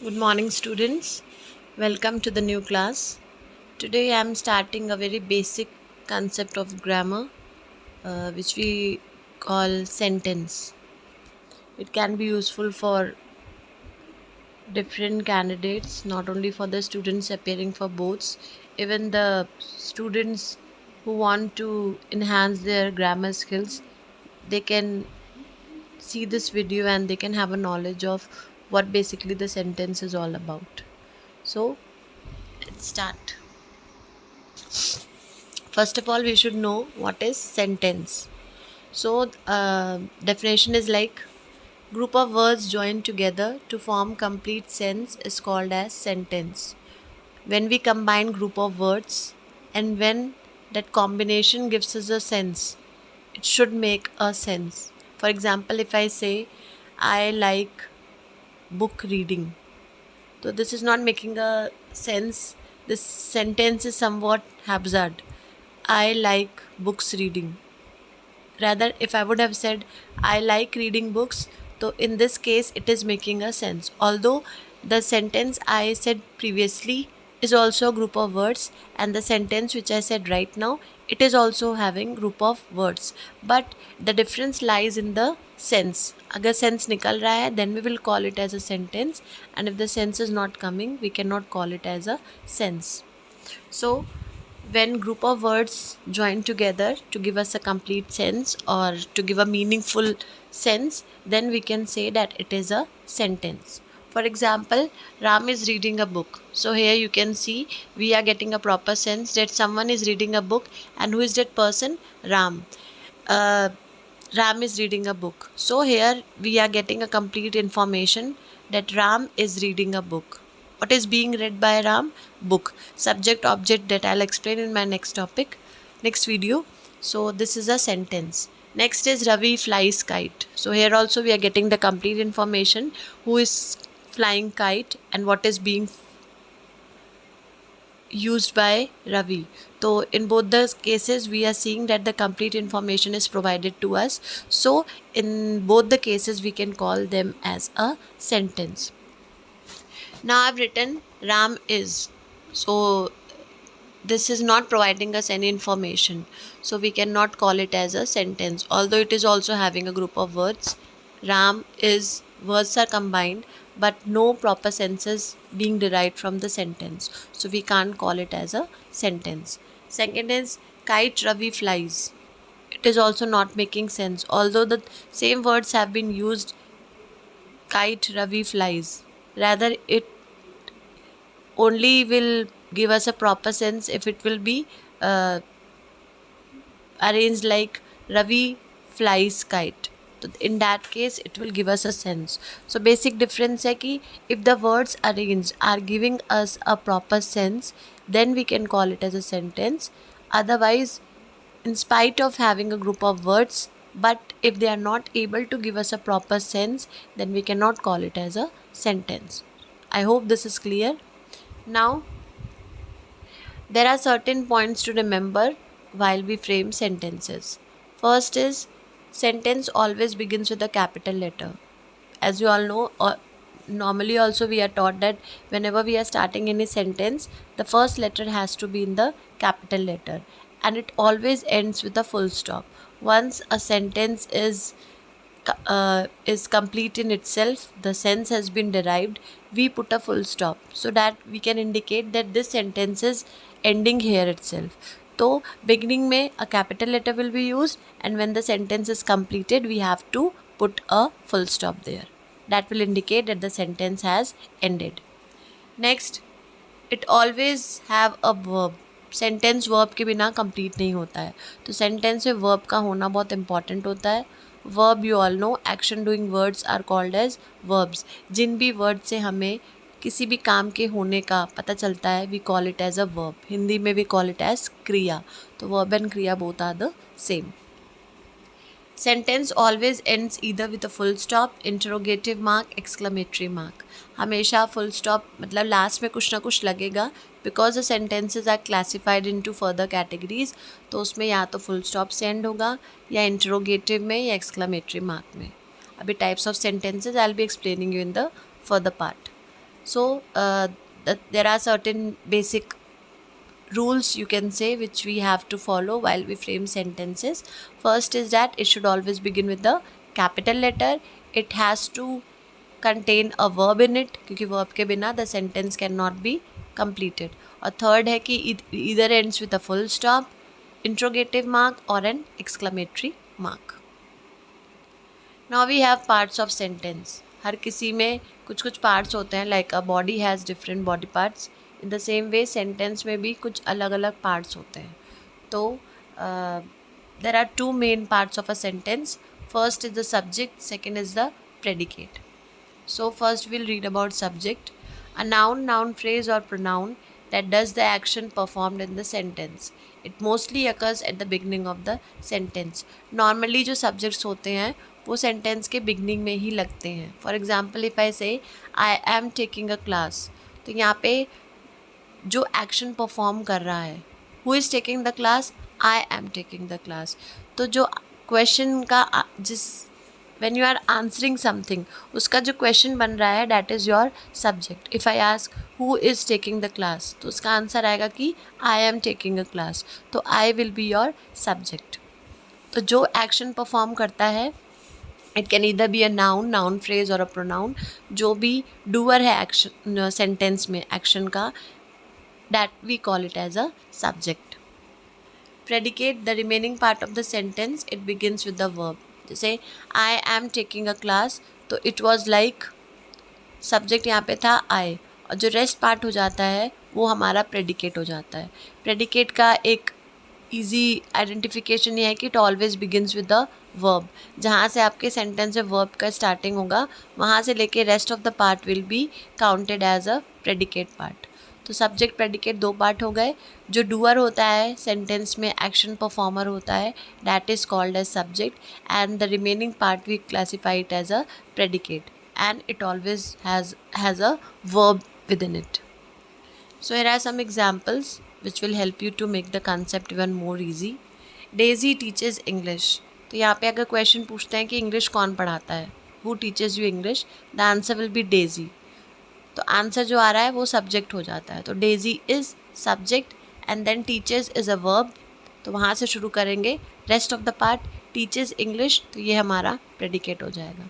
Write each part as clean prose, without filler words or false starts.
Good morning, students. Welcome to the new class. Today I am starting a very basic concept of grammar, which we call sentence. It can be useful for different candidates, not only for the students appearing for boards, even the students who want to enhance their grammar skills. They can see this video and they can have a knowledge of what basically the sentence is all about. So, let's start. First of all, we should know what is sentence. So, definition is like group of words joined together to form complete sense is called as sentence. When we combine group of words and when that combination gives us a sense, it should make a sense. For example, if I say I like book reading, so this is not making a sense. This sentence is somewhat haphazard. I like books reading. Rather, if I would have said I like reading books, so in this case it is making a sense. Although the sentence I said previously is also a group of words, and the sentence which I said right now, it is also having group of words, but the difference lies in the sense. अगर sense निकल रहा है, then we will call it as a sentence, and if the sense is not coming, we cannot call it as a sense. So when group of words join together to give us a complete sense or to give a meaningful sense, then we can say that it is a sentence. For example, Ram is reading a book. So here you can see we are getting a proper sense that someone is reading a book, and who is that person? Ram. uh, Ram is reading a book. So here we are getting a complete information that Ram is reading a book. What is being read by Ram? Book. Subject object, that I'll explain in my next video. So this is a sentence. Next is Ravi flies kite. So here also we are getting the complete information, who is flying kite and what is being used by Ravi. So in both the cases we are seeing that the complete information is provided to us. So in both the cases we can call them as a sentence. Now I've written Ram is. So this is not providing us any information. So we cannot call it as a sentence. Although it is also having a group of words. Ram is, words are combined, but no proper senses being derived from the sentence. So we can't call it as a sentence. Second is kite Ravi flies. It is also not making sense. Although the same words have been used, kite Ravi flies. Rather, it only will give us a proper sense if it will be arranged like Ravi flies kite. So in that case it will give us a sense. So basic difference है कि if the words arranged are giving us a proper sense, then we can call it as a sentence. Otherwise, in spite of having a group of words, but if they are not able to give us a proper sense, then we cannot call it as a sentence. I hope this is clear. Now, there are certain points to remember while we frame sentences. First is, sentence always begins with a capital letter. As you all know, normally also we are taught that whenever we are starting any sentence, the first letter has to be in the capital letter, and it always ends with a full stop. Once a sentence is complete in itself, the sense has been derived, we put a full stop so that we can indicate that this sentence is ending here itself. So beginning में a capital letter will be used, and when the sentence is completed we have to put a full stop there. That will indicate that the sentence has ended. Next, it always have a verb. Sentence verb के बिना complete नहीं होता है, तो sentence में verb का होना बहुत इंपॉर्टेंट होता है. Verb you all know, action doing words are called as verbs. जिन भी वर्ड से हमें किसी भी काम के होने का पता चलता है, we call it as a verb. Hindi में वी कॉल इट एज क्रिया. तो वर्ब एंड क्रिया both are the same. Sentence always ends either with a full stop, interrogative mark, exclamatory mark. हमेशा फुल स्टॉप मतलब लास्ट में कुछ ना कुछ लगेगा, because the sentences are classified into further categories. तो उसमें या तो फुल स्टॉप से एंड होगा, या इंटरोगेटिव में, या एक्सक्लेमेटरी मार्क में. अभी types of sentences I will be explaining you in the further part. So there are certain basic rules, you can say, which we have to follow while we frame sentences. First is that it should always begin with the capital letter. It has to contain a verb in it, क्योंकि verb के बिना the sentence cannot be completed. और third है कि either ends with a full stop, interrogative mark or an exclamatory mark. Now we have parts of sentence. हर किसी में कुछ कुछ parts होते हैं, like a body has different body parts. In the same way sentence में भी कुछ अलग अलग parts होते हैं. तो there are two main parts of a sentence. First is the subject, second is the predicate. So first we'll read about subject. A noun, noun phrase or pronoun that does the action performed in the sentence. It mostly occurs at the beginning of the sentence. Normally जो subjects होते हैं वो sentence के beginning में ही लगते हैं. For example, if I say I am taking a class, तो यहाँ पे जो action perform कर रहा है, who is taking the class? I am taking the class. तो जो question का जिस when you are answering something, उसका जो question बन रहा है that is your subject. If I ask who is taking the class, तो उसका आंसर आएगा कि I am taking a class. तो I will be your subject. तो जो action perform करता है, it can either be a noun, noun phrase or a pronoun. जो भी doer है action sentence में action का, that we call it as a subject. Predicate, the remaining part of the sentence, it begins with the verb. जैसे I am taking a class, तो it was like subject यहाँ पे था I, और जो rest part हो जाता है वो हमारा predicate हो जाता है. Predicate का एक easy identification ये है कि it always begins with the verb. जहाँ से आपके sentence में verb का starting होगा, वहाँ से लेके rest of the part will be counted as a predicate part. तो सब्जेक्ट प्रेडिकेट दो पार्ट हो गए. जो डूअर होता है सेंटेंस में, एक्शन परफॉर्मर होता है, that is called as subject, and the remaining part we classify it as a predicate, and it always has a verb with in it. So here are some examples which will help you to make the concept even more easy. Daisy teaches English. तो यहाँ पे अगर question पूछते हैं कि English कौन पढ़ाता है, who teaches you English, the answer will be Daisy. तो आंसर जो आ रहा है वो सब्जेक्ट हो जाता है. तो Daisy is subject and then teachers is a verb. तो वहाँ से शुरू करेंगे. Rest of the part teachers English, तो ये हमारा प्रेडिकेट हो जाएगा.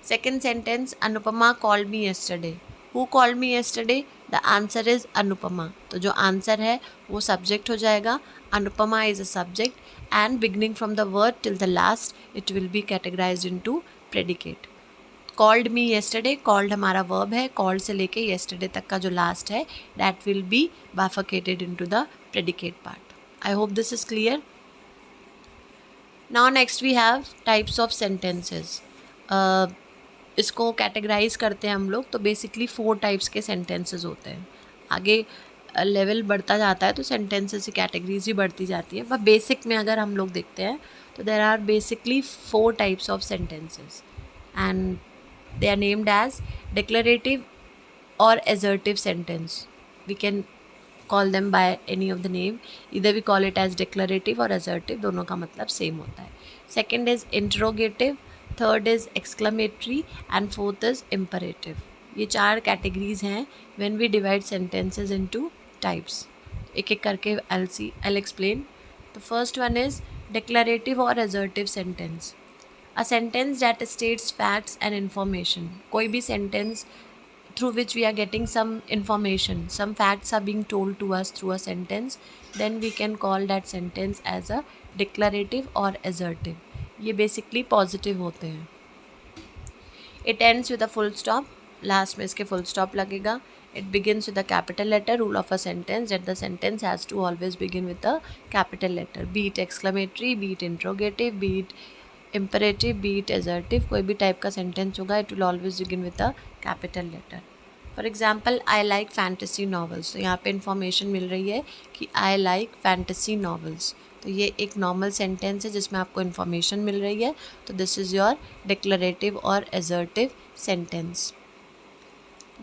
Second sentence, Anupama called me yesterday. Who called me yesterday, the answer is Anupama. तो जो आंसर है वो सब्जेक्ट हो जाएगा. Anupama is a subject and beginning from the word till the last it will be categorised into predicate. Called me yesterday, called हमारा verb है. Called से लेके येस्टरडे तक का जो लास्ट है that will be bifurcated into the predicate part. I hope this is clear. Now next we have types of sentences. इसको categorise करते हैं हम लोग. तो बेसिकली 4 टाइप्स के सेंटेंसेस होते हैं. आगे लेवल बढ़ता जाता है तो सेंटेंसेस की कैटेगरीज भी बढ़ती जाती है. पर बेसिक में अगर हम लोग देखते हैं तो there are basically 4 types of sentences and they are named as declarative or assertive sentence. We can call them by any of the name. Either we call it as declarative or assertive, दोनों का मतलब same होता है. Second is interrogative, third is exclamatory and fourth is imperative. ये 4 categories हैं when we divide sentences into types. एक एक करके I'll explain. The first one is declarative or assertive sentence. A sentence that states facts and information. कोई भी sentence through which we are getting some information, some facts are being told to us through a sentence, then we can call that sentence as a declarative or assertive. ये basically positive होते हैं. It ends with a full stop. Last में इसके full stop लगेगा. It begins with a capital letter. Rule of a sentence that the sentence has to always begin with a capital letter. Be it exclamatory, be it interrogative, be it imperative, be it assertive, कोई भी type का sentence होगा it will always begin with a capital letter. For example, I like fantasy novels. तो यहाँ पे information मिल रही है कि I like fantasy novels. तो ये एक नॉर्मल सेंटेंस है जिसमें आपको इन्फॉर्मेशन मिल रही है. तो दिस इज़ योर डिक्लरेटिव और assertive sentence.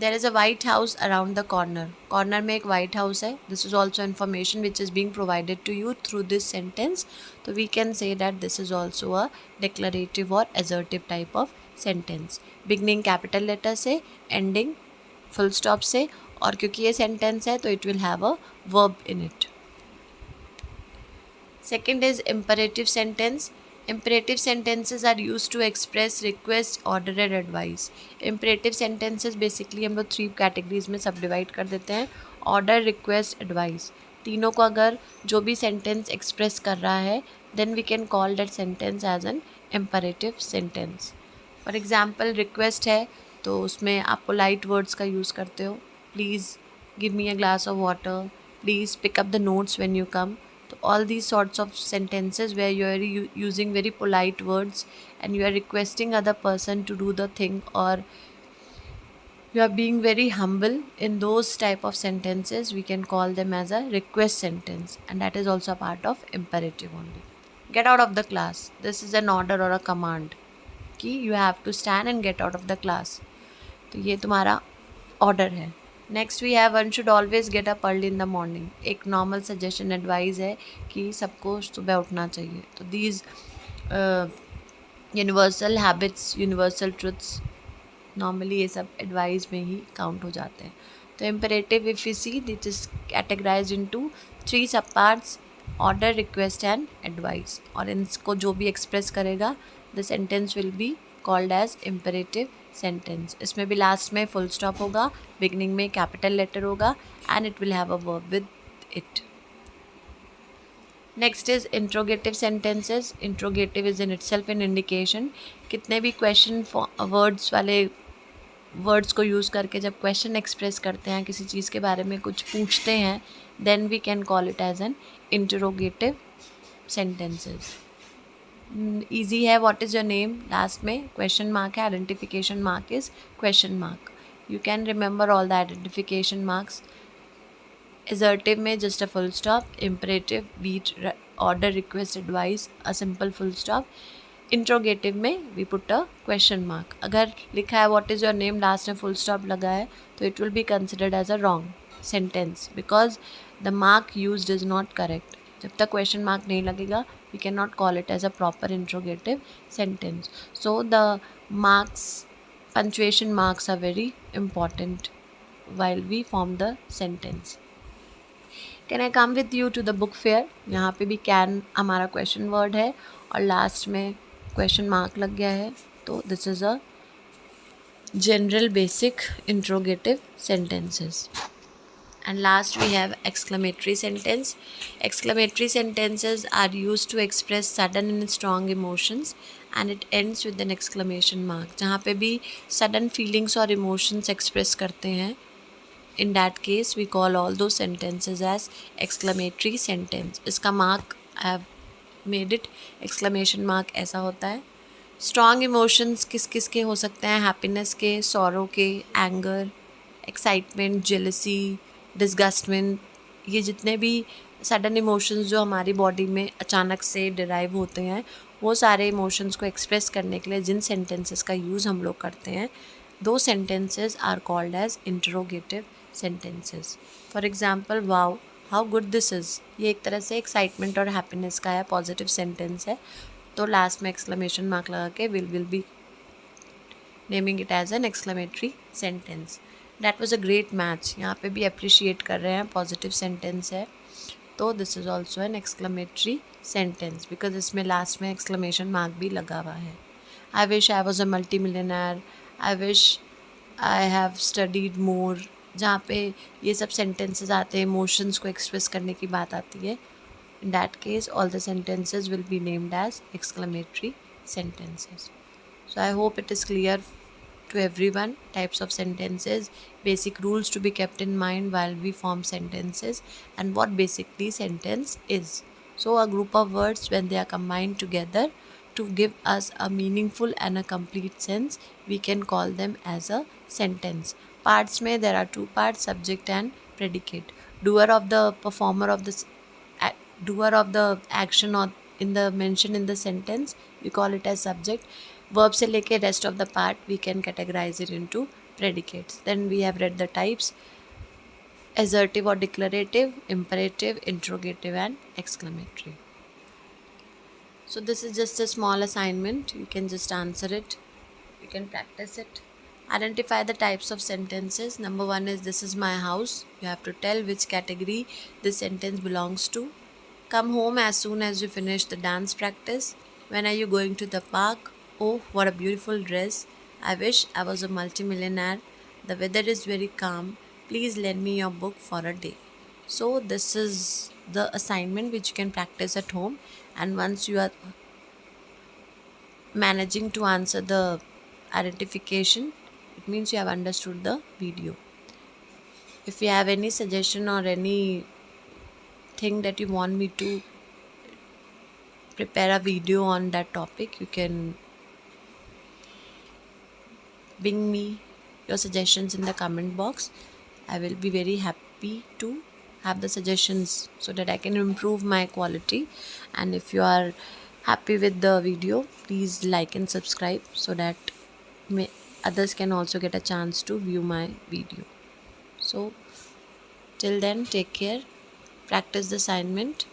There is a white house around the corner. Corner में एक white house है. This is also information which is being provided to you through this sentence. So we can say that this is also a declarative or assertive type of sentence. Beginning capital letter से ending full stop से, और क्योंकि ये sentence है तो it will have a verb in it. Second is imperative sentence. Imperative sentences are used to express request, order and advice. Imperative sentences basically हम लोग 3 categories में subdivide कर देते हैं. Order, request, advice. तीनों को अगर जो भी sentence express कर रहा है, then we can call that sentence as an imperative sentence. For example, request है तो उसमें आप polite words का use करते हो. Please give me a glass of water. Please pick up the notes when you come. So all these sorts of sentences where you are using very polite words and you are requesting other person to do the thing, or you are being very humble, in those type of sentences we can call them as a request sentence, and that is also a part of imperative only. Get out of the class. This is an order or a command कि you have to stand and get out of the class. तो ये तुम्हारा order है. Next we have one should always get up early in the morning. एक normal suggestion advice है कि सबको सुबह उठना चाहिए. तो these universal habits, universal truths, normally ये सब एडवाइस में ही काउंट हो जाते हैं. तो imperative if you see that is categorise into 3 sub parts: order, request and advice. और इनको जो भी एक्सप्रेस करेगा the sentence will be called as imperative sentence. इसमें भी लास्ट में फुल स्टॉप होगा, बिगनिंग में कैपिटल लेटर होगा, and it will have a verb with it. Next is interrogative sentences. Interrogative is in itself an indication. कितने भी question words वाले words को यूज़ करके जब क्वेश्चन एक्सप्रेस करते हैं, किसी चीज़ के बारे में कुछ पूछते हैं, then we can call it as an interrogative sentences. Easy है. What is your name, last में क्वेश्चन मार्क है, identification mark is question mark. You can remember all the identification marks. Assertive में just a full stop. Imperative beat order, request, advice, a simple full stop. Interrogative में we put a question mark. अगर लिखा है what is your name, last में full stop लगा है, तो it will be considered as a wrong sentence because the mark used is not correct. जब तक क्वेश्चन मार्क नहीं लगेगा we cannot call it as a proper interrogative sentence. So the marks, punctuation marks are very important while we form the sentence. Can I come with you to the book fair? यहाँ पे भी can हमारा question word है और last में question mark लग गया है. तो this is a general basic interrogative sentences. And last we have exclamatory sentence. Exclamatory sentences are used to express sudden and strong emotions and it ends with an exclamation mark. जहाँ पे भी sudden feelings और emotions express करते हैं, in that case we call all those sentences as exclamatory sentence. इसका mark I have made it exclamation mark ऐसा होता है. Strong emotions किस किस के हो सकते हैं? Happiness के, sorrow के, anger, excitement, jealousy, डिस्गस्टमेंट. ये जितने भी सडन इमोशंस जो हमारी बॉडी में अचानक से डिराइव होते हैं, वो सारे इमोशंस को एक्सप्रेस करने के लिए जिन सेंटेंसेस का यूज़ हम लोग करते हैं, दो sentences are called as interrogative sentences. For example, wow how good this is. ये एक तरह से एक्साइटमेंट और हैप्पीनेस का है, पॉजिटिव सेंटेंस है. तो लास्ट में एक्सक्लेमेशन मार्क लगा के will be naming it as an exclamatory sentence. That was a great match. यहाँ पे भी अप्रिशिएट कर रहे हैं, पॉजिटिव सेंटेंस है. तो this is also an exclamatory sentence because इसमें लास्ट में एक्सक्लेमेशन मार्क भी लगा हुआ है. I wish I was a multi millionaire. I wish I have studied more. जहाँ पे ये सब सेंटेंसेस आते हैं, इमोशंस को एक्सप्रेस करने की बात आती है, in that case all the sentences will be named as exclamatory sentences. So I hope it is clear to everyone, types of sentences, basic rules to be kept in mind while we form sentences, and what basically sentence is. So a group of words, when they are combined together to give us a meaningful and a complete sense, we can call them as a sentence. Parts में there are 2 parts, subject and predicate. Doer of the performer of the doer of the action or in the mention in the sentence, we call it as subject. Verb से लेके rest of the part we can categorize it into predicates. Then we have read the types: assertive or declarative, imperative, interrogative and exclamatory. So this is just a small assignment. You can just answer it. You can practice it. Identify the types of sentences. Number one is this is my house. You have to tell which category this sentence belongs to. Come home as soon as you finish the dance practice. When are you going to the park? Oh, what a beautiful dress. I wish I was a multimillionaire. The weather is very calm. Please lend me your book for a day. So, this is the assignment which you can practice at home. And once you are managing to answer the identification, it means you have understood the video. If you have any suggestion or any thing that you want me to prepare a video on that topic, you can bring me your suggestions in the comment box. I will be very happy to have the suggestions so that I can improve my quality. And if you are happy with the video, please like and subscribe so that others can also get a chance to view my video. So till then, take care, practice the assignment,